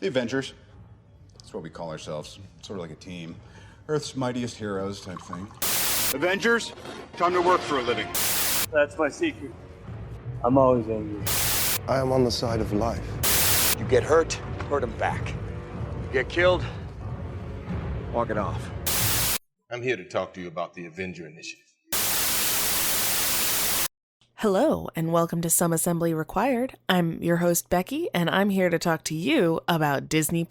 The Avengers. That's what we call ourselves. Sort of like a team. Earth's mightiest heroes type thing. Avengers, time to work for a living. That's my secret. I'm always angry. I am on the side of life. You get hurt, hurt him back. You get killed, walk it off. I'm here to talk to you about the Avenger Initiative. Hello, and welcome to Some Assembly Required. I'm your host, Becky, and I'm here to talk to you about Disney+.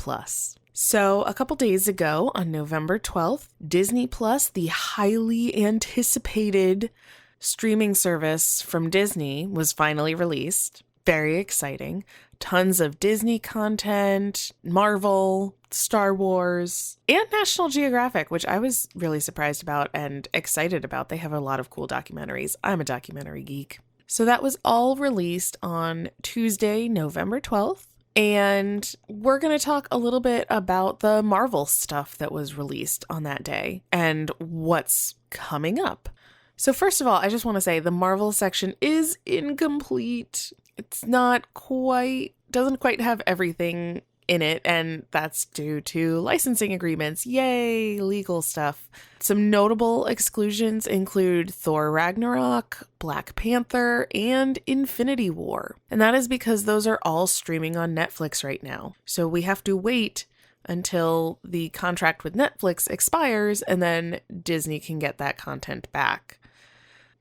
So, a couple days ago, on November 12th, Disney+, the highly anticipated streaming service from Disney, was finally released. Very exciting. Tons of Disney content, Marvel, Star Wars, and National Geographic, which I was really surprised about and excited about. They have a lot of cool documentaries. I'm a documentary geek. So that was all released on Tuesday, November 12th. And we're going to talk a little bit about the Marvel stuff that was released on that day and what's coming up. So first of all, I just want to say the Marvel section is incomplete. It's doesn't quite have everything in it, and that's due to licensing agreements. Yay, legal stuff. Some notable exclusions include Thor Ragnarok, Black Panther, and Infinity War. And that is because those are all streaming on Netflix right now. So we have to wait until the contract with Netflix expires, and then Disney can get that content back.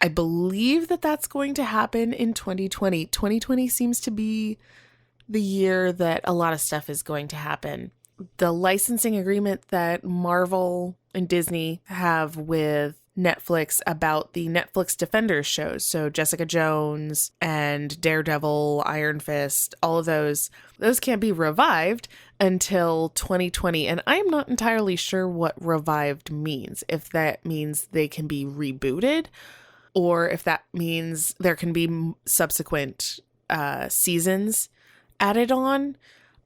I believe that that's going to happen in 2020. 2020 seems to be the year that a lot of stuff is going to happen. The licensing agreement that Marvel and Disney have with Netflix about the Netflix Defenders shows, so Jessica Jones and Daredevil, Iron Fist, all of those can't be revived until 2020. And I'm not entirely sure what revived means, if that means they can be rebooted, or if that means there can be subsequent seasons added on.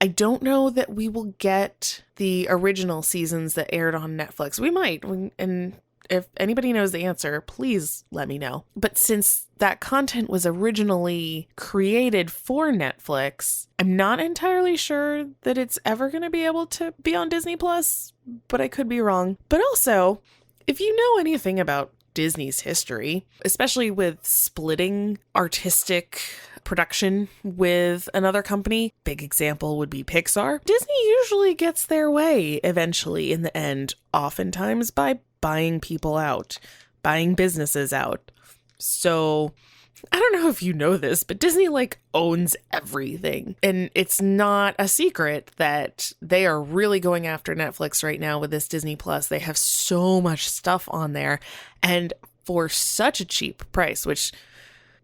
I don't know that we will get the original seasons that aired on Netflix. We might, and if anybody knows the answer, please let me know. But since that content was originally created for Netflix, I'm not entirely sure that it's ever going to be able to be on Disney+, but I could be wrong. But also, if you know anything about Disney's history, especially with splitting artistic production with another company, big example would be Pixar. Disney usually gets their way eventually in the end, oftentimes by buying people out, buying businesses out. So I don't know if you know this, but Disney owns everything. And it's not a secret that they are really going after Netflix right now with this Disney Plus. They have so much stuff on there, and for such a cheap price, which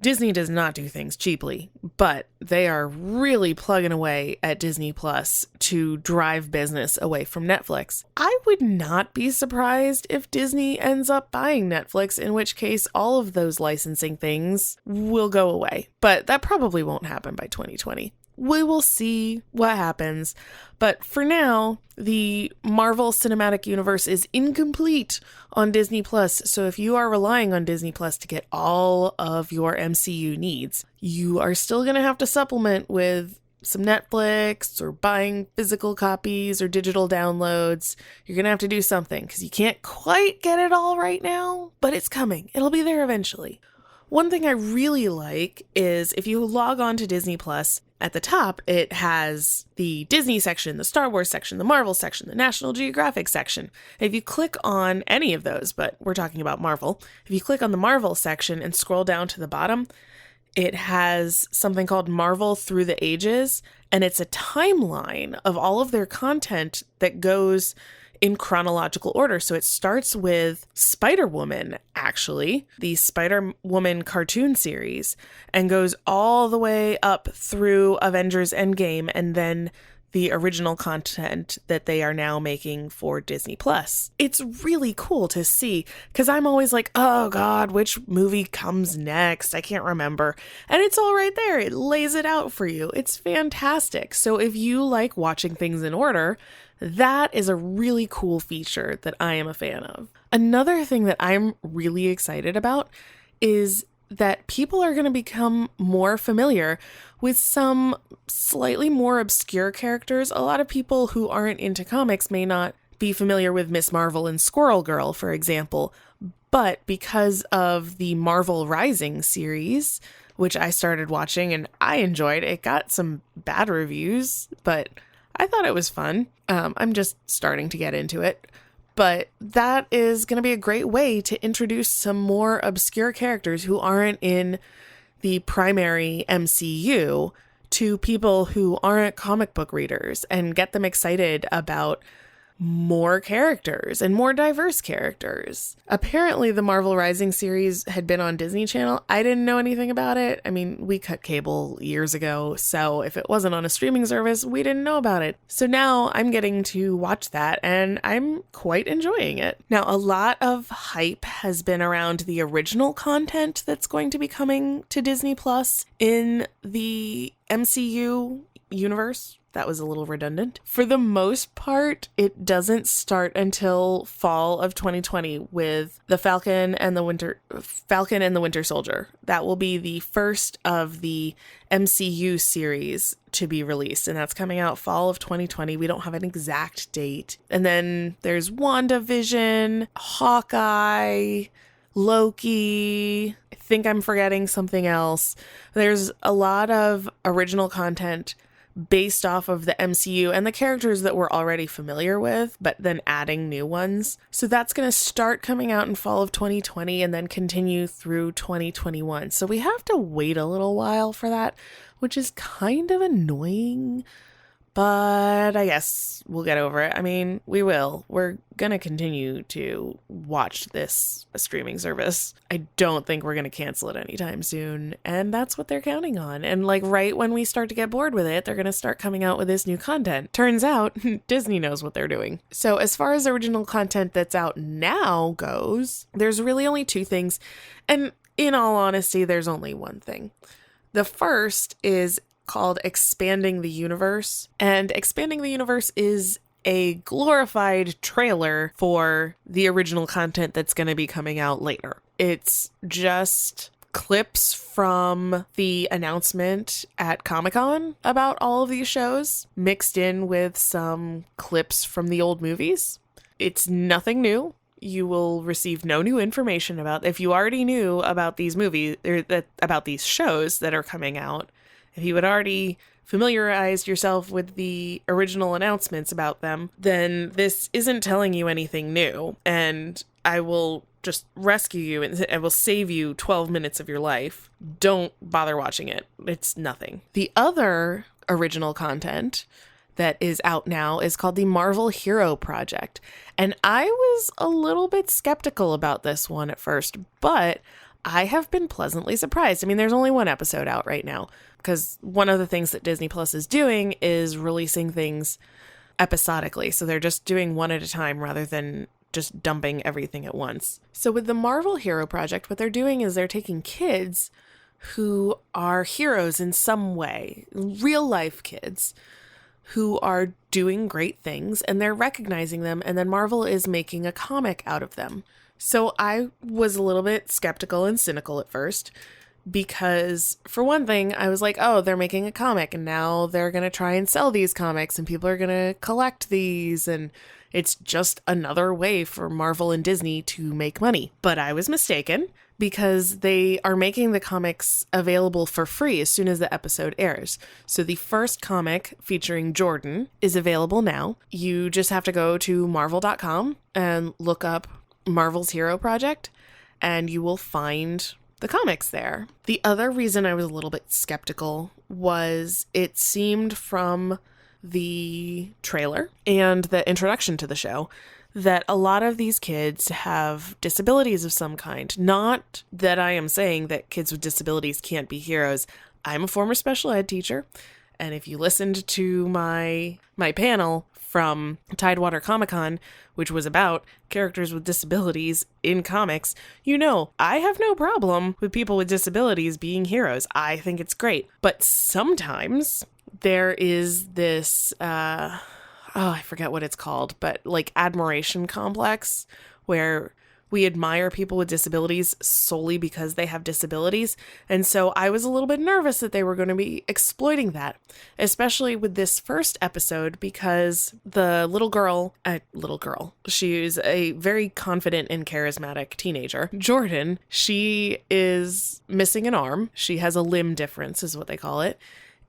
Disney does not do things cheaply, but they are really plugging away at Disney Plus to drive business away from Netflix. I would not be surprised if Disney ends up buying Netflix, in which case all of those licensing things will go away. But that probably won't happen by 2020. We will see what happens. But for now, the Marvel Cinematic Universe is incomplete on Disney+. So if you are relying on Disney Plus to get all of your MCU needs, you are still going to have to supplement with some Netflix or buying physical copies or digital downloads. You're going to have to do something because you can't quite get it all right now, but it's coming. It'll be there eventually. One thing I really like is if you log on to Disney Plus, at the top, it has the Disney section, the Star Wars section, the Marvel section, the National Geographic section. If you click on any of those, but we're talking about Marvel, if you click on the Marvel section and scroll down to the bottom, it has something called Marvel Through the Ages, and it's a timeline of all of their content that goes in chronological order. So it starts with Spider-Woman, actually, the Spider-Woman cartoon series, and goes all the way up through Avengers Endgame, and then the original content that they are now making for Disney Plus. It's really cool to see, because I'm always like, oh God, which movie comes next? I can't remember. And it's all right there. It lays it out for you. It's fantastic. So if you like watching things in order, that is a really cool feature that I am a fan of. Another thing that I'm really excited about is that people are going to become more familiar with some slightly more obscure characters. A lot of people who aren't into comics may not be familiar with Miss Marvel and Squirrel Girl, for example, but because of the Marvel Rising series, which I started watching and I enjoyed, it got some bad reviews, but I thought it was fun. I'm just starting to get into it. But that is going to be a great way to introduce some more obscure characters who aren't in the primary MCU to people who aren't comic book readers and get them excited about more characters and more diverse characters. Apparently, the Marvel Rising series had been on Disney Channel. I didn't know anything about it. I mean, we cut cable years ago, so if it wasn't on a streaming service, we didn't know about it. So now I'm getting to watch that, and I'm quite enjoying it. Now, a lot of hype has been around the original content that's going to be coming to Disney Plus in the MCU universe. That was a little redundant. For the most part, it doesn't start until fall of 2020 with the Falcon and the Winter Soldier. That will be the first of the MCU series to be released, and that's coming out fall of 2020. We don't have an exact date. And then there's WandaVision, Hawkeye, Loki. I think I'm forgetting something else. There's a lot of original content based off of the MCU and the characters that we're already familiar with, but then adding new ones. So that's going to start coming out in fall of 2020 and then continue through 2021. So we have to wait a little while for that, which is kind of annoying, but I guess we'll get over it. I mean, we will. We're going to continue to watch this streaming service. I don't think we're going to cancel it anytime soon, and that's what they're counting on. And like right when we start to get bored with it, they're going to start coming out with this new content. Turns out Disney knows what they're doing. So as far as original content that's out now goes, there's really only two things. And in all honesty, there's only one thing. The first is called Expanding the Universe. And Expanding the Universe is a glorified trailer for the original content that's going to be coming out later. It's just clips from the announcement at Comic-Con about all of these shows, mixed in with some clips from the old movies. It's nothing new. You will receive no new information about, if you already knew about these movies, or about these shows that are coming out. If you had already familiarized yourself with the original announcements about them, then this isn't telling you anything new. And I will just rescue you and I will save you 12 minutes of your life. Don't bother watching it. It's nothing. The other original content that is out now is called the Marvel Hero Project. And I was a little bit skeptical about this one at first, but I have been pleasantly surprised. I mean, there's only one episode out right now, because one of the things that Disney Plus is doing is releasing things episodically. So they're just doing one at a time rather than just dumping everything at once. So with the Marvel Hero Project, what they're doing is they're taking kids who are heroes in some way, real life kids who are doing great things, and they're recognizing them, and then Marvel is making a comic out of them. So I was a little bit skeptical and cynical at first, because for one thing, I was like, oh, they're making a comic and now they're going to try and sell these comics and people are going to collect these, and it's just another way for Marvel and Disney to make money. But I was mistaken, because they are making the comics available for free as soon as the episode airs. So the first comic featuring Jordan is available now. You just have to go to marvel.com and look up Marvel's Hero Project, and you will find the comics there. The other reason I was a little bit skeptical was it seemed from the trailer and the introduction to the show that a lot of these kids have disabilities of some kind. Not that I am saying that kids with disabilities can't be heroes. I'm a former special ed teacher, and if you listened to my panel from Tidewater Comic-Con, which was about characters with disabilities in comics, you know, I have no problem with people with disabilities being heroes. I think it's great. But sometimes there is this, I forget what it's called, but like admiration complex, where we admire people with disabilities solely because they have disabilities. And so I was a little bit nervous that they were going to be exploiting that, especially with this first episode, because the little girl, she's a very confident and charismatic teenager. Jordan, she is missing an arm. She has a limb difference is what they call it.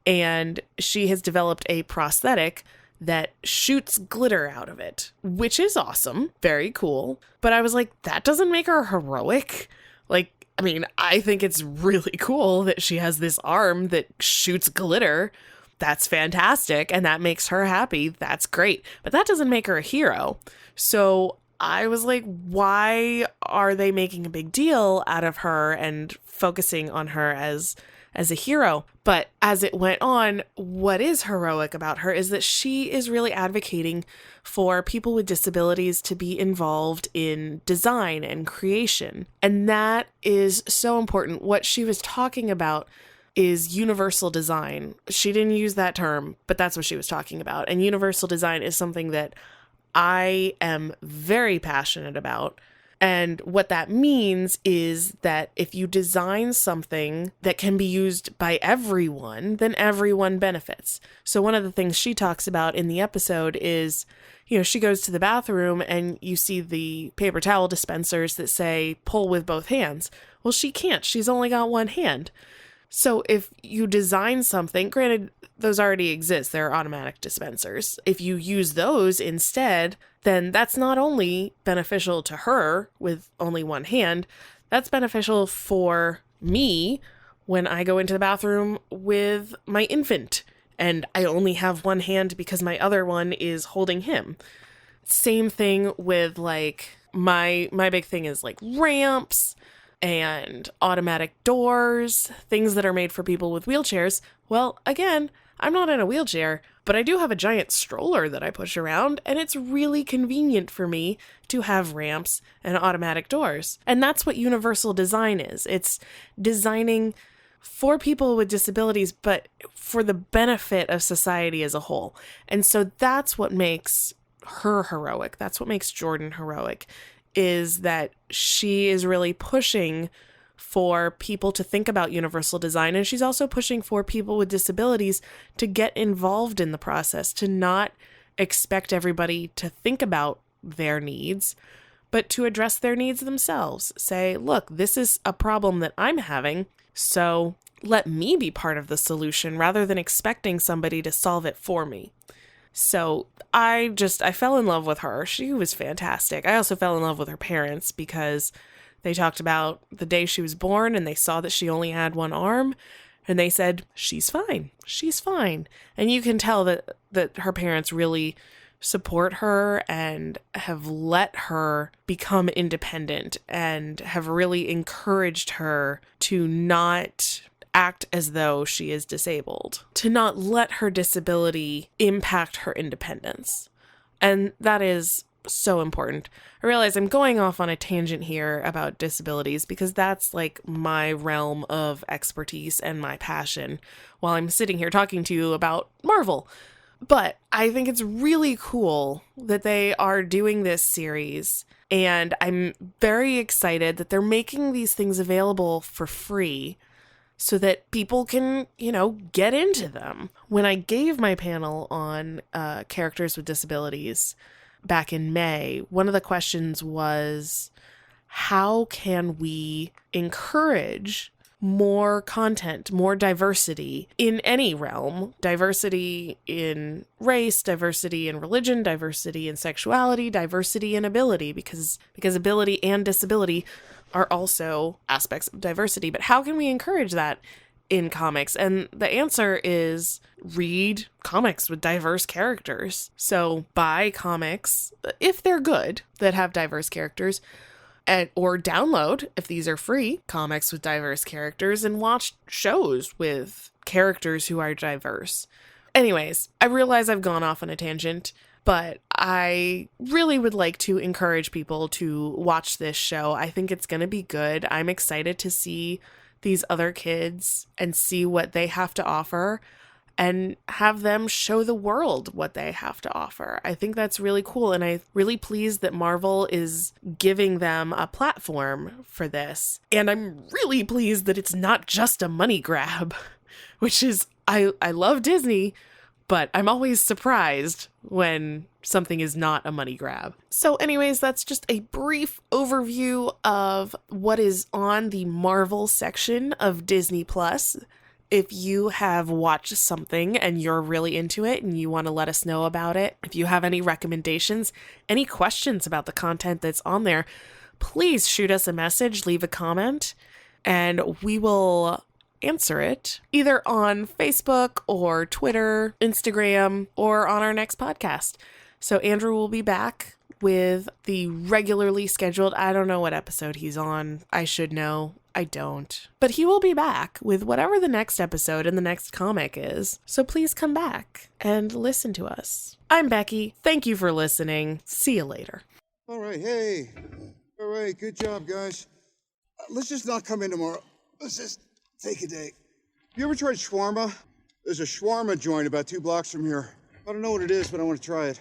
And she has developed a prosthetic that shoots glitter out of it, which is awesome. Very cool. But I was like, that doesn't make her heroic. Like, I mean, I think it's really cool that she has this arm that shoots glitter. That's fantastic. And that makes her happy. That's great. But that doesn't make her a hero. So I was like, why are they making a big deal out of her and focusing on her as a hero? But as it went on, what is heroic about her is that she is really advocating for people with disabilities to be involved in design and creation. And that is so important. What she was talking about is universal design. She didn't use that term, but that's what she was talking about. And universal design is something that I am very passionate about. And what that means is that if you design something that can be used by everyone, then everyone benefits. So one of the things she talks about in the episode is, she goes to the bathroom and you see the paper towel dispensers that say pull with both hands. Well, she can't. She's only got one hand. So if you design something, granted, those already exist, they're automatic dispensers. If you use those instead, then that's not only beneficial to her with only one hand, that's beneficial for me when I go into the bathroom with my infant and I only have one hand because my other one is holding him. Same thing with like my big thing is like ramps and automatic doors, things that are made for people with wheelchairs. Well, again, I'm not in a wheelchair, but I do have a giant stroller that I push around, and it's really convenient for me to have ramps and automatic doors. And that's what universal design is. It's designing for people with disabilities, but for the benefit of society as a whole. And so that's what makes her heroic. That's what makes Jordan heroic, is that she is really pushing for people to think about universal design. And she's also pushing for people with disabilities to get involved in the process, to not expect everybody to think about their needs, but to address their needs themselves. Say, look, this is a problem that I'm having, so let me be part of the solution rather than expecting somebody to solve it for me. So I fell in love with her. She was fantastic. I also fell in love with her parents because they talked about the day she was born and they saw that she only had one arm and they said, she's fine. She's fine. And you can tell that her parents really support her and have let her become independent and have really encouraged her to not act as though she is disabled, to not let her disability impact her independence. And that is so important. I realize I'm going off on a tangent here about disabilities because that's like my realm of expertise and my passion while I'm sitting here talking to you about Marvel. But I think it's really cool that they are doing this series, and I'm very excited that they're making these things available for free so that people can, get into them. When I gave my panel on characters with disabilities back in May, one of the questions was, how can we encourage more content, more diversity in any realm? Diversity in race, diversity in religion, diversity in sexuality, diversity in ability, because ability and disability are also aspects of diversity. But how can we encourage that in comics? And the answer is read comics with diverse characters. So buy comics, if they're good, that have diverse characters, or download, if these are free, comics with diverse characters, and watch shows with characters who are diverse. Anyways, I realize I've gone off on a tangent, but I really would like to encourage people to watch this show. I think it's going to be good. I'm excited to see these other kids and see what they have to offer. and have them show the world what they have to offer. I think that's really cool, and I'm really pleased that Marvel is giving them a platform for this. And I'm really pleased that it's not just a money grab, which is, I love Disney, but I'm always surprised when something is not a money grab. So anyways, that's just a brief overview of what is on the Marvel section of Disney Plus. If you have watched something and you're really into it and you want to let us know about it, if you have any recommendations, any questions about the content that's on there, please shoot us a message, leave a comment, and we will answer it either on Facebook or Twitter, Instagram, or on our next podcast. So Andrew will be back with the regularly scheduled, I don't know what episode he's on. I should know. I don't. But he will be back with whatever the next episode and the next comic is. So please come back and listen to us. I'm Becky. Thank you for listening. See you later. All right, hey. All right, good job, guys. Let's just not come in tomorrow. Let's just take a day. You ever tried shawarma? There's a shawarma joint about 2 blocks from here. I don't know what it is, but I want to try it.